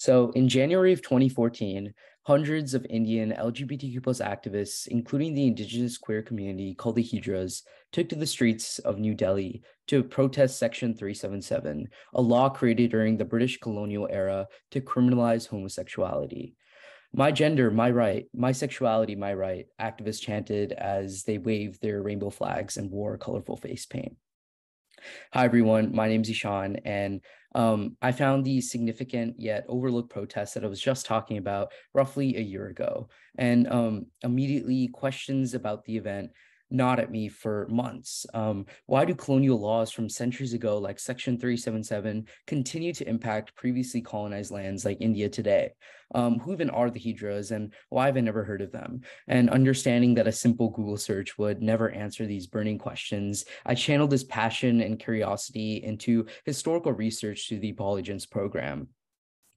So in January of 2014, hundreds of Indian LGBTQ plus activists, including the indigenous queer community called the Hijras, took to the streets of New Delhi to protest Section 377, a law created during the British colonial era to criminalize homosexuality. My gender, my right, my sexuality, my right, activists chanted as they waved their rainbow flags and wore colorful face paint. Hi, everyone. My name is Eshaan, and I found the significant yet overlooked protests that I was just talking about roughly a year ago, and immediately questions about the event gnawed at me for months. Why do colonial laws from centuries ago, like Section 377, continue to impact previously colonized lands like India today? Who even are the Hijras, and why have I never heard of them? And understanding that a simple Google search would never answer these burning questions, I channeled this passion and curiosity into historical research through the Polygence program.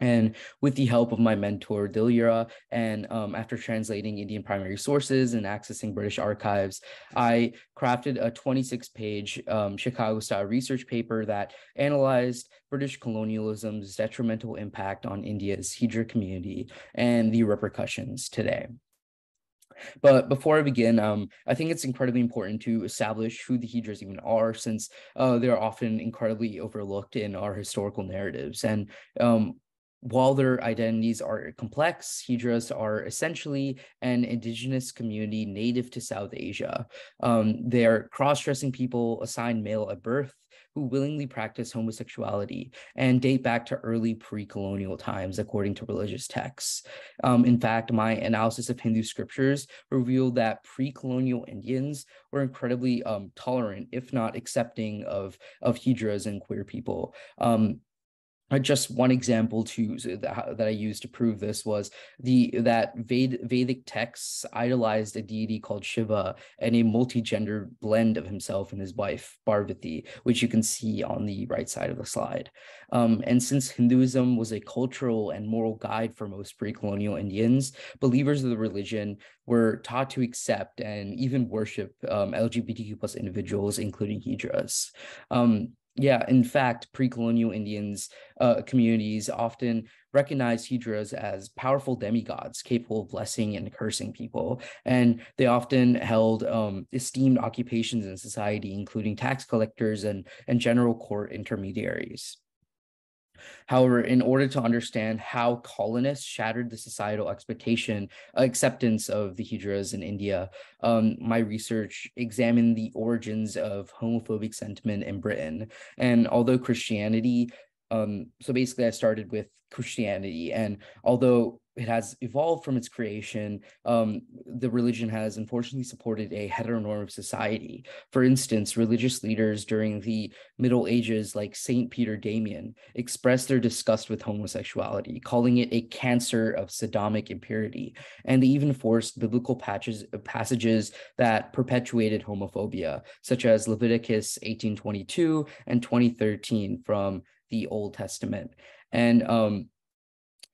And with the help of my mentor, Dilira, and after translating Indian primary sources and accessing British archives, I crafted a 26-page Chicago-style research paper that analyzed British colonialism's detrimental impact on India's Hijra community and the repercussions today. But before I begin, I think it's incredibly important to establish who the Hijras even are, since they're often incredibly overlooked in our historical narratives. And while their identities are complex, Hijras are essentially an indigenous community native to South Asia. They are cross-dressing people assigned male at birth who willingly practice homosexuality and date back to early pre-colonial times, according to religious texts. In fact, my analysis of Hindu scriptures revealed that pre-colonial Indians were incredibly tolerant, if not accepting, of Hijras and queer people. Just one example that I used to prove this was that Vedic texts idolized a deity called Shiva and a multi-gender blend of himself and his wife, Parvati, which you can see on the right side of the slide. And since Hinduism was a cultural and moral guide for most pre-colonial Indians, believers of the religion were taught to accept and even worship LGBTQ plus individuals, including Hijras. Yeah, in fact, pre-colonial Indians communities often recognized Hijras as powerful demigods capable of blessing and cursing people. And they often held esteemed occupations in society, including tax collectors and general court intermediaries. However, in order to understand how colonists shattered the societal acceptance of the Hijras in India, my research examined the origins of homophobic sentiment in Britain. And although Christianity, so basically I started with Christianity, and although it has evolved from its creation, the religion has unfortunately supported a heteronormative society. For instance, religious leaders during the Middle Ages, like Saint Peter Damian, expressed their disgust with homosexuality, calling it a cancer of Sodomic impurity. And they even forced biblical passages that perpetuated homophobia, such as Leviticus 18:22 and 20:13 from the Old Testament. And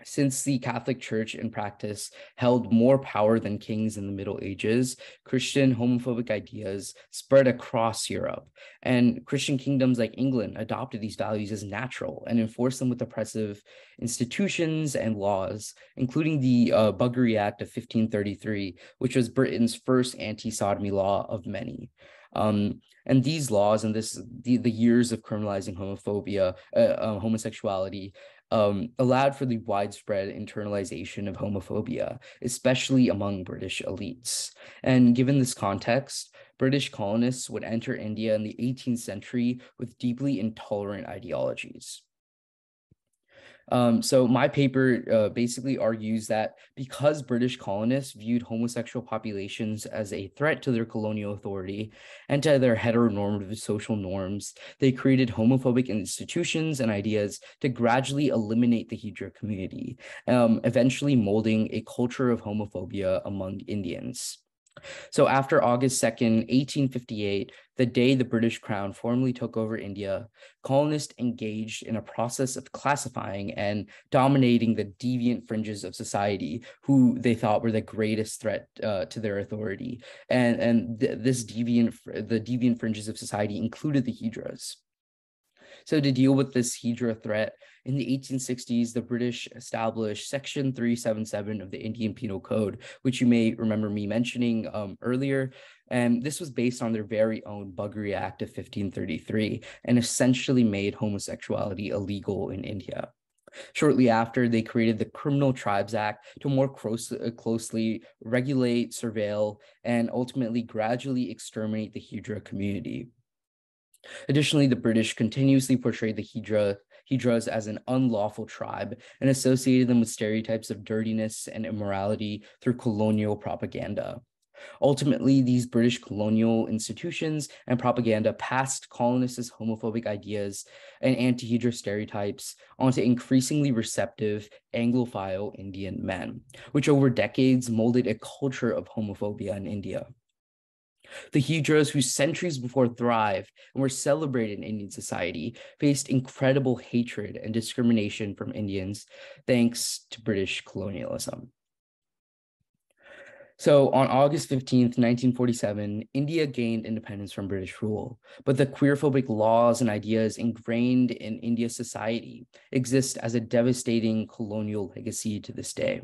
since the Catholic Church in practice held more power than kings in the Middle Ages, Christian homophobic ideas spread across Europe. And Christian kingdoms like England adopted these values as natural and enforced them with oppressive institutions and laws, including the Buggery Act of 1533, which was Britain's first anti-sodomy law of many. And these laws and the years of criminalizing homosexuality allowed for the widespread internalization of homophobia, especially among British elites. And given this context, British colonists would enter India in the 18th century with deeply intolerant ideologies. So my paper basically argues that because British colonists viewed homosexual populations as a threat to their colonial authority and to their heteronormative social norms, they created homophobic institutions and ideas to gradually eliminate the Hijra community, eventually molding a culture of homophobia among Indians. So after August 2nd, 1858, the day the British Crown formally took over India, colonists engaged in a process of classifying and dominating the deviant fringes of society, who they thought were the greatest threat to their authority. The deviant fringes of society included the Hijras. So to deal with this Hijra threat, in the 1860s, the British established Section 377 of the Indian Penal Code, which you may remember me mentioning earlier. And this was based on their very own Buggery Act of 1533 and essentially made homosexuality illegal in India. Shortly after, they created the Criminal Tribes Act to more closely regulate, surveil, and ultimately gradually exterminate the Hijra community. Additionally, the British continuously portrayed the Hijras as an unlawful tribe and associated them with stereotypes of dirtiness and immorality through colonial propaganda. Ultimately, these British colonial institutions and propaganda passed colonists' homophobic ideas and anti-Hijra stereotypes onto increasingly receptive Anglophile Indian men, which over decades molded a culture of homophobia in India. The Hijras, who centuries before thrived and were celebrated in Indian society, faced incredible hatred and discrimination from Indians thanks to British colonialism. So on August 15th, 1947, India gained independence from British rule, but the queerphobic laws and ideas ingrained in India's society exist as a devastating colonial legacy to this day.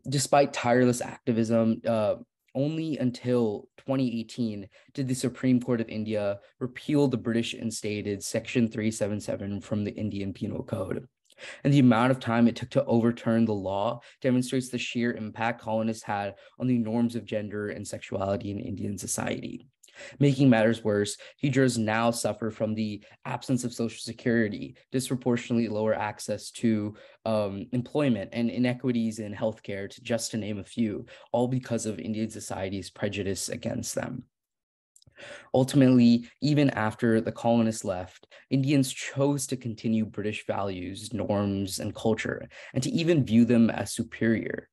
Despite tireless activism, only until 2018 did the Supreme Court of India repeal the British instated Section 377 from the Indian Penal Code. And the amount of time it took to overturn the law demonstrates the sheer impact colonists had on the norms of gender and sexuality in Indian society. Making matters worse, Hijras now suffer from the absence of social security, disproportionately lower access to employment, and inequities in healthcare, just to name a few, all because of Indian society's prejudice against them. Ultimately, even after the colonists left, Indians chose to continue British values, norms, and culture, and to even view them as superior.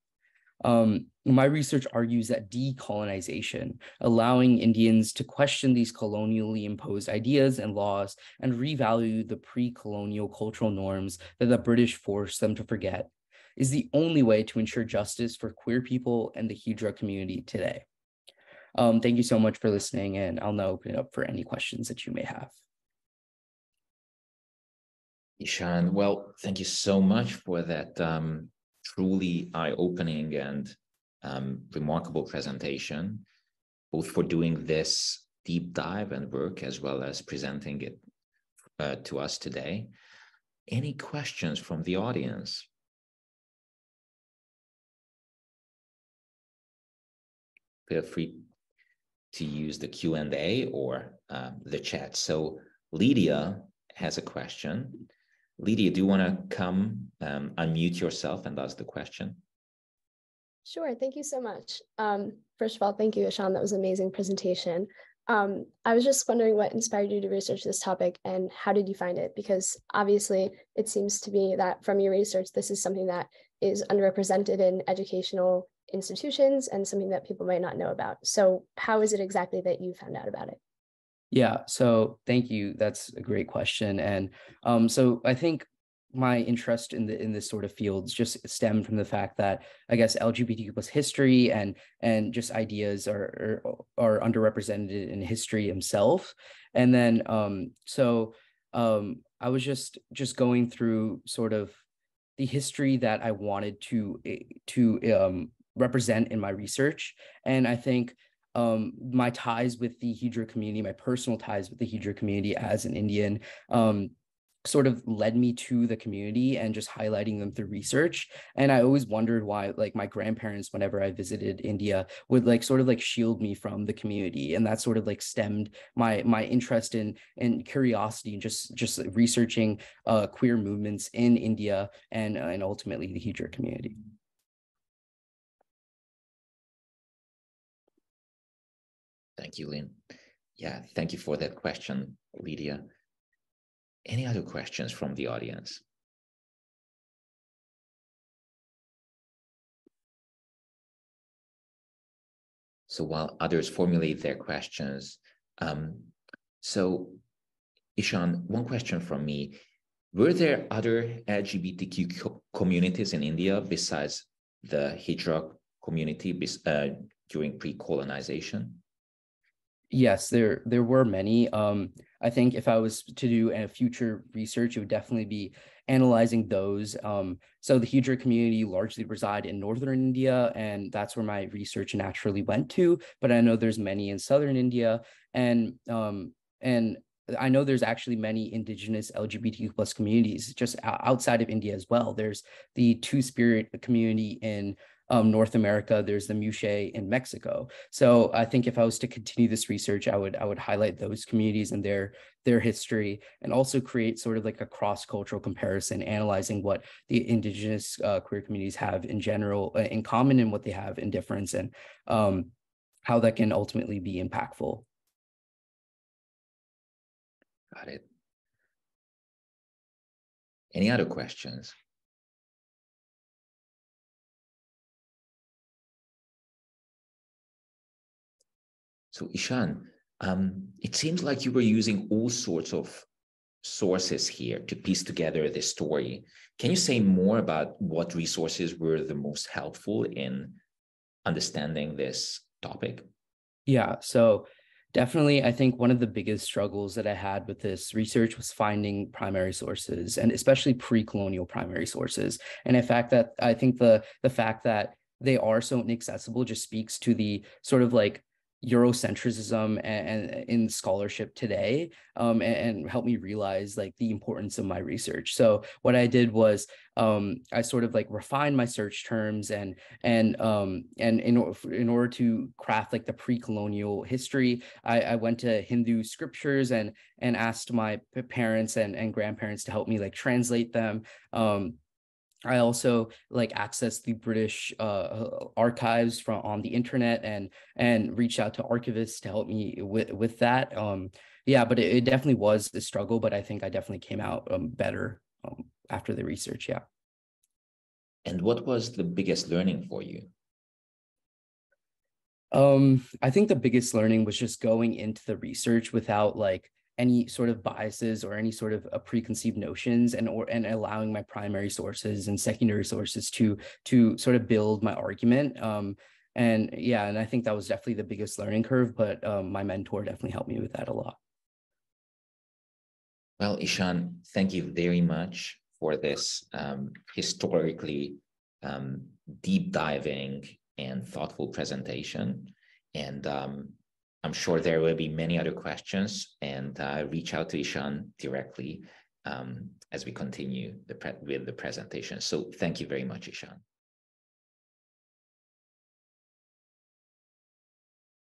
My research argues that decolonization, allowing Indians to question these colonially imposed ideas and laws and revalue the pre-colonial cultural norms that the British forced them to forget, is the only way to ensure justice for queer people and the Hijra community today. Thank you so much for listening, and I'll now open it up for any questions that you may have. Eshaan, well, thank you so much for that truly eye-opening and remarkable presentation, both for doing this deep dive and work as well as presenting it to us today. Any questions from the audience? Feel free to use the Q&A or the chat. So Lydia has a question. Lydia, do you want to come unmute yourself and ask the question? Sure, thank you so much. First of all, thank you, Eshaan. That was an amazing presentation. I was just wondering what inspired you to research this topic and how did you find it? Because obviously it seems to me that from your research, this is something that is underrepresented in educational institutions and something that people might not know about. So how is it exactly that you found out about it? Yeah, so thank you. That's a great question. And so I think my interest in this sort of fields just stemmed from the fact that I guess LGBTQ plus history and just ideas are underrepresented in history himself. And then I was just going through sort of the history that I wanted to represent in my research. And I think my ties with the Hijra community, my personal ties with the Hijra community as an Indian, sort of led me to the community and just highlighting them through research. And I always wondered why, like, my grandparents, whenever I visited India, would like sort of like shield me from the community. And that sort of like stemmed my interest in curiosity and just researching queer movements in India and ultimately the Hijra community. Thank you, Lynn. Yeah, thank you for that question, Lydia. Any other questions from the audience? So while others formulate their questions, so Eshaan, one question from me. Were there other LGBTQ communities in India besides the Hijra community during pre-colonization? Yes, there were many. I think if I was to do a future research, it would definitely be analyzing those. So the Hijra community largely reside in northern India, and that's where my research naturally went to. But I know there's many in southern India, and I know there's actually many indigenous LGBTQ plus communities just outside of India as well. There's the Two-Spirit community in North America. There's the Mushe in Mexico. So I think if I was to continue this research, I would highlight those communities and their history, and also create sort of like a cross-cultural comparison, analyzing what the indigenous queer communities have in general in common and what they have in difference, and how that can ultimately be impactful. Got it. Any other questions? So Eshaan, it seems like you were using all sorts of sources here to piece together this story. Can you say more about what resources were the most helpful in understanding this topic? Yeah, so definitely, I think one of the biggest struggles that I had with this research was finding primary sources, and especially pre-colonial primary sources. And in fact, that I think the fact that they are so inaccessible just speaks to the sort of like Eurocentrism and in scholarship today, and helped me realize like the importance of my research. So what I did was I sort of like refined my search terms, and in order to craft like the pre-colonial history, I went to Hindu scriptures and asked my parents and grandparents to help me like translate them. I also like accessed the British archives from on the internet, and reached out to archivists to help me with that. Yeah, but it definitely was a struggle, but I think I definitely came out better after the research. Yeah. And what was the biggest learning for you? I think the biggest learning was just going into the research without like any sort of biases or any sort of preconceived notions, and allowing my primary sources and secondary sources to sort of build my argument. And yeah, and I think that was definitely the biggest learning curve, but my mentor definitely helped me with that a lot. Well, Eshaan, thank you very much for this historically deep diving and thoughtful presentation. And I'm sure there will be many other questions, and reach out to Eshaan directly as we continue with the presentation. So thank you very much, Eshaan.